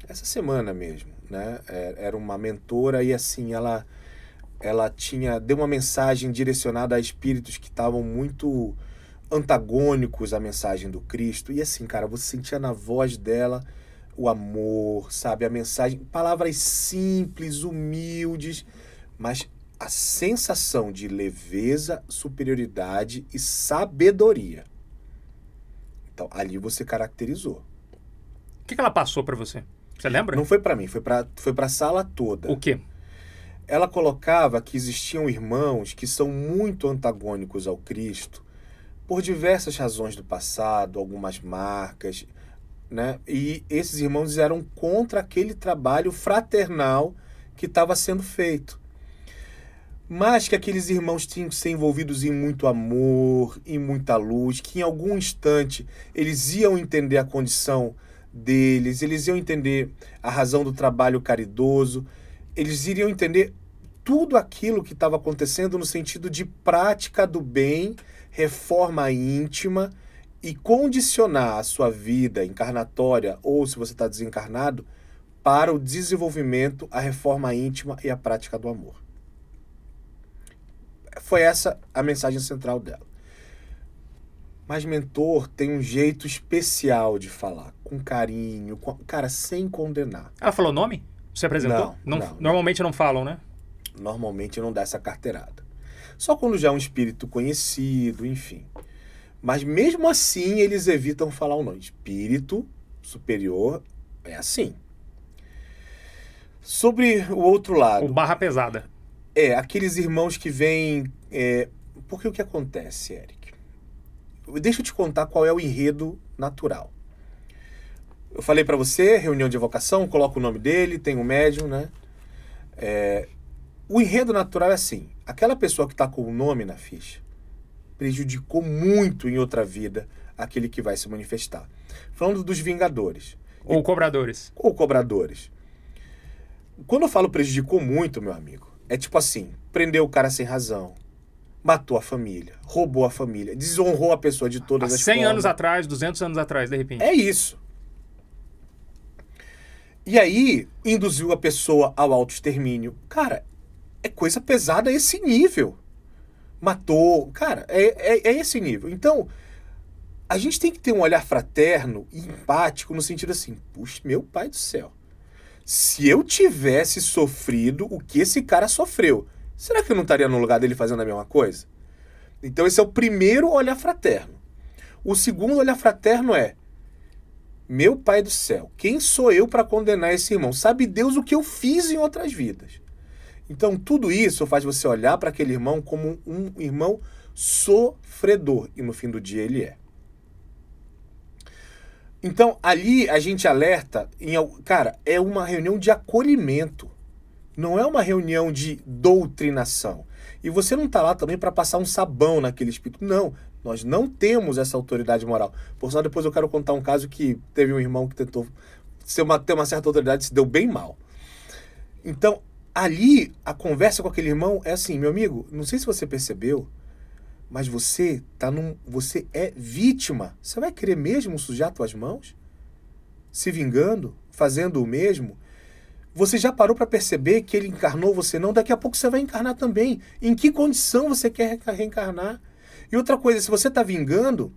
essa semana mesmo, né? Era uma mentora e assim, ela deu uma mensagem direcionada a espíritos que estavam muito antagônicos à mensagem do Cristo. E assim, cara, você sentia na voz dela o amor, sabe? A mensagem, palavras simples, humildes, mas a sensação de leveza, superioridade e sabedoria. Então, ali você caracterizou. O que ela passou pra você? Você lembra? Não foi para mim, foi para a sala toda. O quê? Ela colocava que existiam irmãos que são muito antagônicos ao Cristo por diversas razões do passado, algumas marcas, né? E esses irmãos eram contra aquele trabalho fraternal que estava sendo feito. Mas que aqueles irmãos tinham que ser envolvidos em muito amor, em muita luz, que em algum instante eles iam entender a condição deles, eles iam entender a razão do trabalho caridoso, eles iriam entender tudo aquilo que estava acontecendo no sentido de prática do bem, reforma íntima e condicionar a sua vida encarnatória, ou se você está desencarnado, para o desenvolvimento, a reforma íntima e a prática do amor. Foi essa a mensagem central dela. Mas mentor tem um jeito especial de falar, com carinho, cara, sem condenar. Ela falou nome? Você apresentou? Não. Normalmente não falam, né? Normalmente não dá essa carteirada. Só quando já é um espírito conhecido, enfim. Mas mesmo assim eles evitam falar o nome. Espírito superior é assim. Sobre o outro lado. O barra pesada. Aqueles irmãos que vêm... Porque o que acontece, Eric? Deixa eu te contar qual é o enredo natural. Eu falei pra você, reunião de evocação, coloca o nome dele, tem um médium, né? O enredo natural é assim. Aquela pessoa que está com o nome na ficha prejudicou muito em outra vida aquele que vai se manifestar. Falando dos vingadores. Ou cobradores. Ou cobradores. Quando eu falo prejudicou muito, meu amigo, é tipo assim, prendeu o cara sem razão, matou a família, roubou a família, desonrou a pessoa de todas as 100 formas. anos atrás, 200 anos atrás, de repente. É isso. E aí, induziu a pessoa ao autoextermínio. Cara, é coisa pesada a esse nível. Matou. Cara, é esse nível. Então, a gente tem que ter um olhar fraterno e empático no sentido assim, puxa, meu pai do céu. Se eu tivesse sofrido o que esse cara sofreu, será que eu não estaria no lugar dele fazendo a mesma coisa? Então esse é o primeiro olhar fraterno. O segundo olhar fraterno é, meu pai do céu, quem sou eu para condenar esse irmão? Sabe Deus o que eu fiz em outras vidas. Então tudo isso faz você olhar para aquele irmão como um irmão sofredor. E no fim do dia ele é. Então, ali a gente alerta, cara, é uma reunião de acolhimento, não é uma reunião de doutrinação. E você não está lá também para passar um sabão naquele espírito. Não, nós não temos essa autoridade moral. Por sinal, depois eu quero contar um caso que teve um irmão que tentou ter uma certa autoridade e se deu bem mal. Então, ali, a conversa com aquele irmão é assim, meu amigo, não sei se você percebeu, mas você é vítima. Você vai querer mesmo sujar suas mãos? Se vingando? Fazendo o mesmo? Você já parou para perceber que ele encarnou você? Não, daqui a pouco você vai encarnar também. Em que condição você quer reencarnar? E outra coisa, se você está vingando,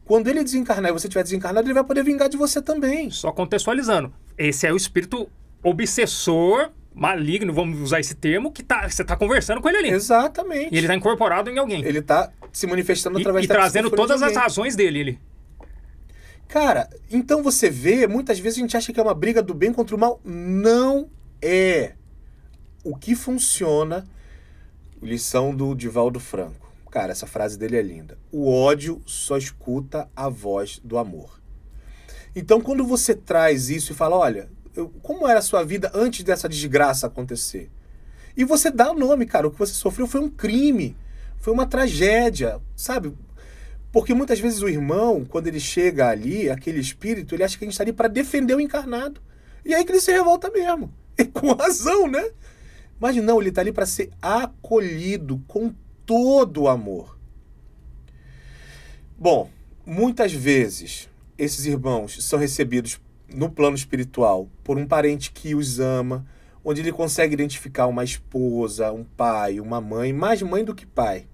quando ele desencarnar e você estiver desencarnado, ele vai poder vingar de você também. Só contextualizando. Esse é o espírito obsessor, maligno, vamos usar esse termo, que você tá conversando com ele ali. Exatamente. E ele tá incorporado em alguém. Ele tá se manifestando através e da trazendo todas de as razões dele. Ele. Cara, então você vê, muitas vezes a gente acha que é uma briga do bem contra o mal. Não é. O que funciona, lição do Divaldo Franco. Cara, essa frase dele é linda. O ódio só escuta a voz do amor. Então, quando você traz isso e fala, olha, como era a sua vida antes dessa desgraça acontecer? E você dá o nome, cara, o que você sofreu foi um crime, foi uma tragédia, sabe? Porque muitas vezes o irmão, quando ele chega ali, aquele espírito, ele acha que a gente está ali para defender o encarnado. E aí que ele se revolta mesmo. E com razão, né? Mas não, ele está ali para ser acolhido com todo o amor. Bom, muitas vezes esses irmãos são recebidos no plano espiritual por um parente que os ama, onde ele consegue identificar uma esposa, um pai, uma mãe, mais mãe do que pai,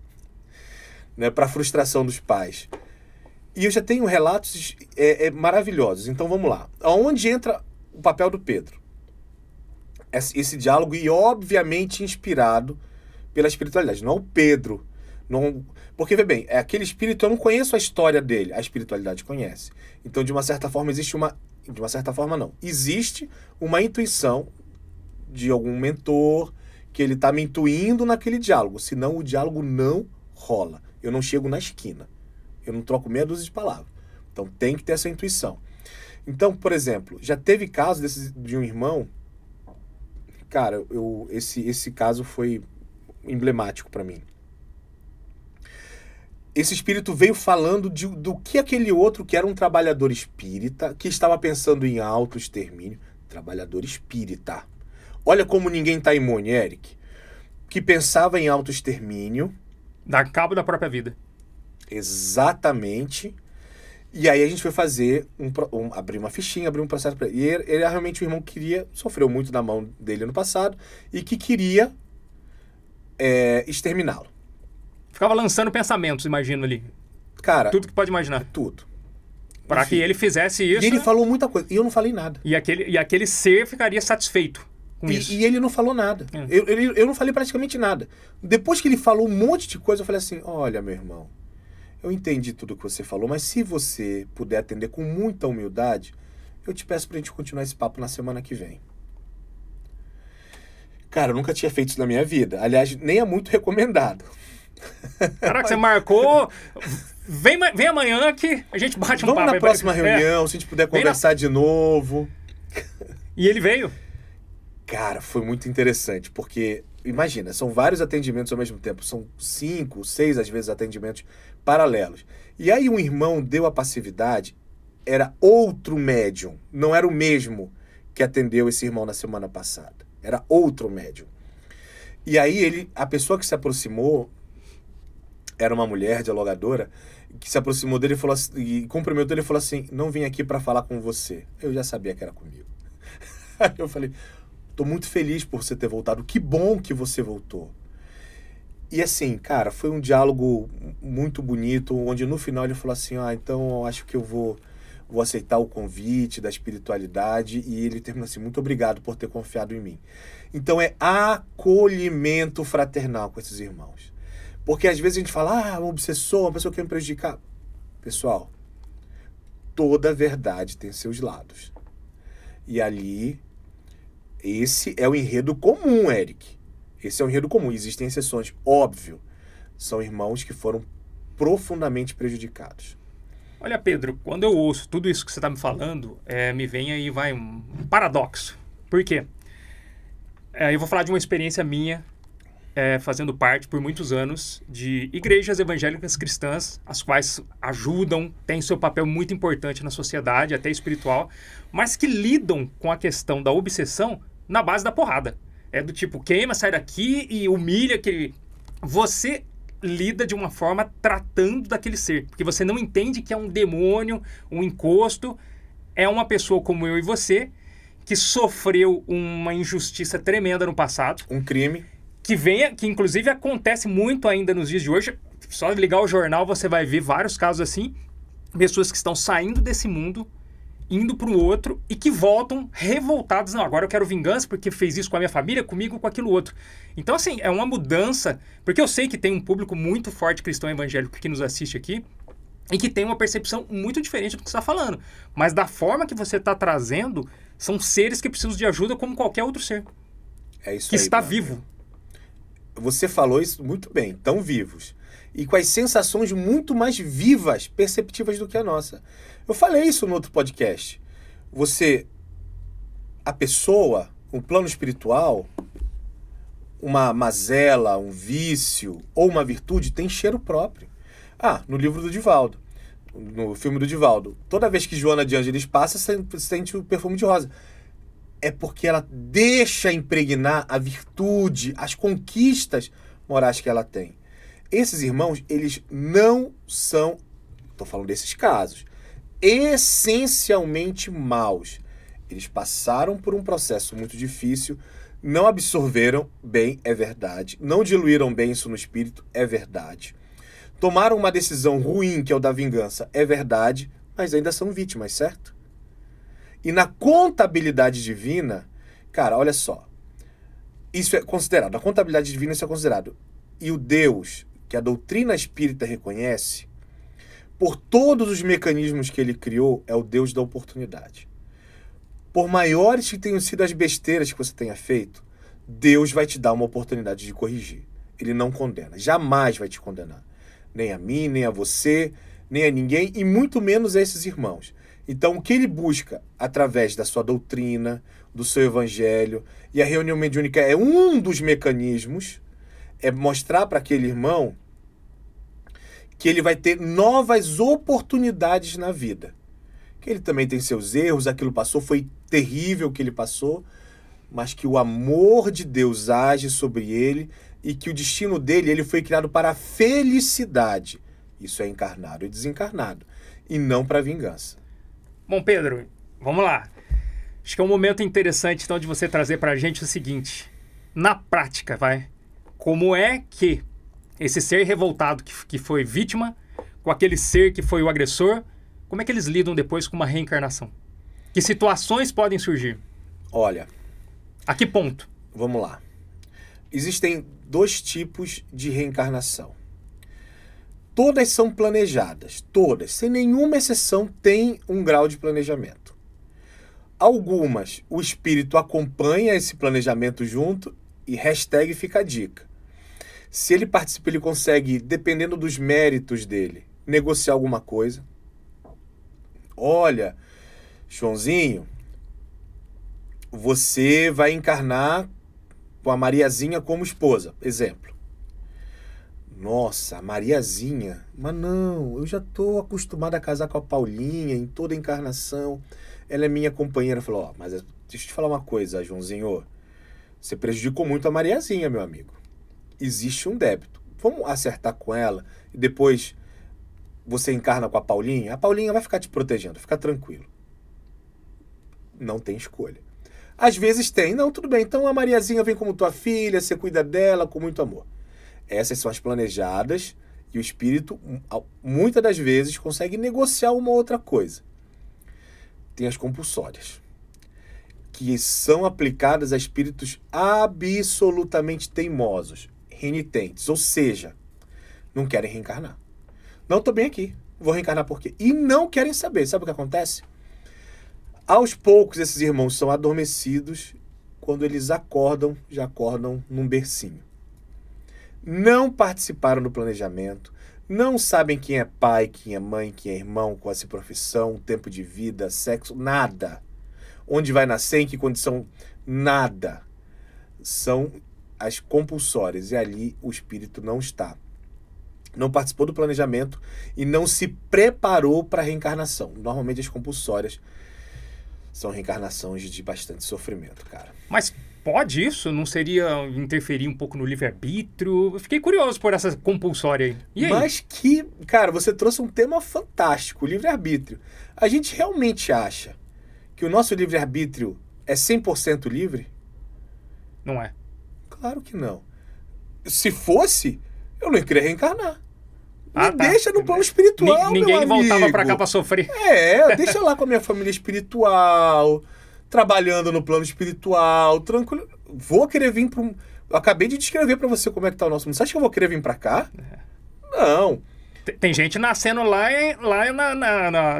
né, para frustração dos pais. E eu já tenho relatos maravilhosos. Então vamos lá. Aonde entra o papel do Pedro? Esse diálogo, e obviamente inspirado pela espiritualidade. Não é o Pedro. Não, porque, vê bem, aquele espírito, eu não conheço a história dele. A espiritualidade conhece. Então, de uma certa forma, existe uma... De uma certa forma, não. Existe uma intuição de algum mentor que ele está me intuindo naquele diálogo. Senão, o diálogo não rola. Eu não chego na esquina. Eu não troco meia dúzia de palavras. Então, tem que ter essa intuição. Então, por exemplo, já teve caso de um irmão... Cara, esse caso foi emblemático para mim. Esse espírito veio falando do que aquele outro, que era um trabalhador espírita, que estava pensando em autoextermínio. Trabalhador espírita. Olha como ninguém está imune, Eric. Que pensava em autoextermínio. Dar cabo da própria vida. Exatamente. E aí a gente foi fazer, abrir uma fichinha, abrir um processo para ele. E ele realmente, o irmão queria, sofreu muito na mão dele no passado, e que queria exterminá-lo. Ficava lançando pensamentos, imagino ali. Cara... Tudo que pode imaginar. Tudo. Para que ele fizesse isso... E ele falou muita coisa, e eu não falei nada. E aquele ser ficaria satisfeito com isso. E ele não falou nada. Eu não falei praticamente nada. Depois que ele falou um monte de coisa, eu falei assim, olha, meu irmão, eu entendi tudo que você falou, mas se você puder atender com muita humildade, eu te peço pra gente continuar esse papo na semana que vem. Cara, eu nunca tinha feito isso na minha vida. Aliás, nem é muito recomendado. Caraca, você marcou... Vem amanhã que a gente bate um papo. Vamos na próxima reunião, se a gente puder conversar de novo. E ele veio? Cara, foi muito interessante, porque, imagina, são vários atendimentos ao mesmo tempo. São 5, 6, às vezes, atendimentos paralelos. E aí um irmão deu a passividade, era outro médium, não era o mesmo que atendeu esse irmão na semana passada. Era outro médium. E aí a pessoa que se aproximou, era uma mulher dialogadora, que se aproximou dele e falou assim, e cumprimentou ele e falou assim, não vim aqui para falar com você. Eu já sabia que era comigo. Aí eu falei, tô muito feliz por você ter voltado, que bom que você voltou. E assim, cara, foi um diálogo muito bonito, onde no final ele falou assim, então eu acho que eu vou aceitar o convite da espiritualidade, e ele terminou assim, muito obrigado por ter confiado em mim. Então é acolhimento fraternal com esses irmãos. Porque às vezes a gente fala, um obsessor, uma pessoa que quer me prejudicar. Pessoal, toda verdade tem seus lados. E ali, esse é o enredo comum, Eric. Esse é o enredo comum. Existem exceções, óbvio. São irmãos que foram profundamente prejudicados. Olha, Pedro, quando eu ouço tudo isso que você está me falando, me vem aí um paradoxo. Por quê? Eu vou falar de uma experiência minha, fazendo parte por muitos anos de igrejas evangélicas cristãs, as quais ajudam, têm seu papel muito importante na sociedade, até espiritual, mas que lidam com a questão da obsessão na base da porrada. É do tipo, queima, sai daqui e humilha aquele... Você lida de uma forma tratando daquele ser, porque você não entende que é um demônio, um encosto, é uma pessoa como eu e você, que sofreu uma injustiça tremenda no passado. Um crime. Que inclusive acontece muito ainda nos dias de hoje. Só ligar o jornal você vai ver vários casos assim. Pessoas que estão saindo desse mundo, indo para o outro e que voltam revoltados. Não, agora eu quero vingança porque fez isso com a minha família, comigo, com aquilo outro. Então, assim, é uma mudança. Porque eu sei que tem um público muito forte cristão evangélico que nos assiste aqui e que tem uma percepção muito diferente do que você está falando. Mas da forma que você está trazendo, são seres que precisam de ajuda como qualquer outro ser. É isso que aí, está vivo. Você falou isso muito bem, estão vivos. E com as sensações muito mais vivas, perceptivas do que a nossa. Eu falei isso no outro podcast. A pessoa, um plano espiritual, uma mazela, um vício ou uma virtude tem cheiro próprio. No livro do Divaldo, no filme do Divaldo, toda vez que Joana de Ângeles passa, sente o perfume de rosa. É porque ela deixa impregnar a virtude, as conquistas morais que ela tem. Esses irmãos, eles não são, estou falando desses casos, essencialmente maus. Eles passaram por um processo muito difícil, não absorveram bem, é verdade. Não diluíram bem isso no espírito, é verdade. Tomaram uma decisão ruim, que é o da vingança, é verdade, mas ainda são vítimas, certo? E na contabilidade divina, cara, olha só. Isso é considerado, na contabilidade divina isso é considerado. E o Deus que a doutrina espírita reconhece, por todos os mecanismos que ele criou, é o Deus da oportunidade. Por maiores que tenham sido as besteiras que você tenha feito, Deus vai te dar uma oportunidade de corrigir. Ele não condena, jamais vai te condenar. Nem a mim, nem a você, nem a ninguém, e muito menos a esses irmãos. Então, o que ele busca através da sua doutrina, do seu evangelho, e a reunião mediúnica é um dos mecanismos, é mostrar para aquele irmão que ele vai ter novas oportunidades na vida. Que ele também tem seus erros, aquilo passou, foi terrível o que ele passou, mas que o amor de Deus age sobre ele e que o destino dele, ele foi criado para a felicidade. Isso é encarnado e desencarnado, e não para a vingança. Bom, Pedro, vamos lá. Acho que é um momento interessante, então, de você trazer para a gente o seguinte. Na prática, como é que esse ser revoltado que foi vítima, com aquele ser que foi o agressor, como é que eles lidam depois com uma reencarnação? Que situações podem surgir? Olha... A que ponto? Vamos lá. Existem 2 tipos de reencarnação. Todas são planejadas. Todas, sem nenhuma exceção, tem um grau de planejamento. Algumas, o espírito acompanha esse planejamento junto e hashtag fica a dica. Se ele participa, ele consegue, dependendo dos méritos dele, negociar alguma coisa. Olha, Joãozinho, você vai encarnar com a Mariazinha como esposa, exemplo. Nossa, a Mariazinha, mas não, eu já estou acostumado a casar com a Paulinha em toda a encarnação. Ela é minha companheira. Falou, ó, mas deixa eu te falar uma coisa, Joãozinho. Você prejudicou muito a Mariazinha, meu amigo. Existe um débito. Vamos acertar com ela e depois você encarna com a Paulinha. A Paulinha vai ficar te protegendo, fica tranquilo. Não tem escolha. Às vezes tem. Não, tudo bem. Então a Mariazinha vem como tua filha, você cuida dela com muito amor. Essas são as planejadas e o espírito, muitas das vezes, consegue negociar uma outra coisa. Tem as compulsórias, que são aplicadas a espíritos absolutamente teimosos, renitentes, ou seja, não querem reencarnar. Não, estou bem aqui. Vou reencarnar por quê? E não querem saber. Sabe o que acontece? Aos poucos, esses irmãos são adormecidos. Quando eles acordam, já acordam num bercinho. Não participaram do planejamento. Não sabem quem é pai, quem é mãe, quem é irmão, qual é a sua profissão, tempo de vida, sexo, nada. Onde vai nascer, em que condição, nada. São as compulsórias. E ali o espírito não está. Não participou do planejamento e não se preparou para a reencarnação. Normalmente as compulsórias são reencarnações de bastante sofrimento, cara. Mas pode isso? Não seria interferir um pouco no livre-arbítrio? Eu fiquei curioso por essa compulsória aí. E aí? Mas que, cara, você trouxe um tema fantástico, o livre-arbítrio. A gente realmente acha que o nosso livre-arbítrio é 100% livre? Não é. Claro que não. Se fosse, eu não queria reencarnar. Me Tá. Deixa no plano espiritual, Ninguém meu voltava amigo. pra cá pra sofrer. Deixa lá com a minha família espiritual, trabalhando no plano espiritual, tranquilo. Vou querer vir para um... Eu acabei de descrever pra você como é que tá o nosso mundo. Você acha que eu vou querer vir pra cá? Não. Tem gente nascendo lá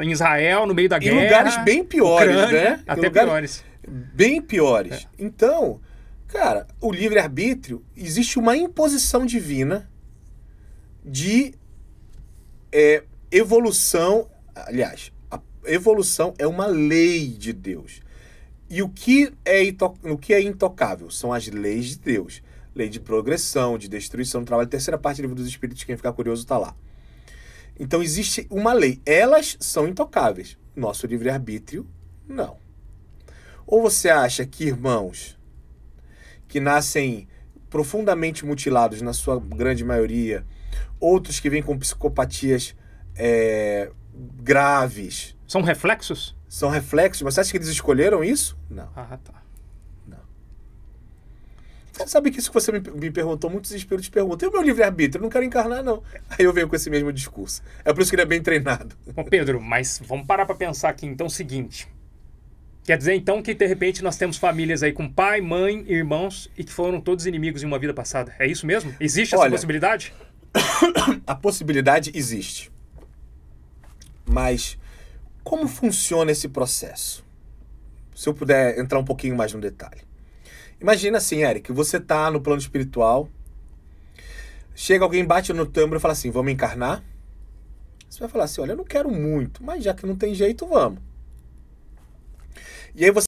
em Israel, no meio da guerra. Em lugares bem piores, Ucrânia, né? Até piores. Bem piores. Então, cara, o livre-arbítrio, existe uma imposição divina de evolução. Aliás, a evolução é uma lei de Deus. E o que é intocável são as leis de Deus. Lei de progressão, de destruição, trabalho. Terceira parte do Livro dos Espíritos, quem ficar curioso está lá. Então existe uma lei. Elas são intocáveis. Nosso livre-arbítrio, não. Ou você acha que irmãos que nascem profundamente mutilados, na sua grande maioria, outros que vêm com psicopatias graves... São reflexos? São reflexos, mas você acha que eles escolheram isso? Não. Ah, tá. Você sabe que isso que você me perguntou, muitos espíritos perguntam, e o meu livre-arbítrio? Eu não quero encarnar, não. Aí eu venho com esse mesmo discurso. É por isso que ele é bem treinado. Bom, Pedro, mas vamos parar para pensar aqui então o seguinte. Quer dizer então que de repente nós temos famílias aí com pai, mãe, irmãos e que foram todos inimigos em uma vida passada. É isso mesmo? Existe essa possibilidade? A possibilidade existe. Mas como funciona esse processo? Se eu puder entrar um pouquinho mais no detalhe. Imagina assim, Eric, você tá no plano espiritual, chega alguém, bate no tambor e fala assim, vamos encarnar? Você vai falar assim, olha, eu não quero muito, mas já que não tem jeito, vamos. E aí você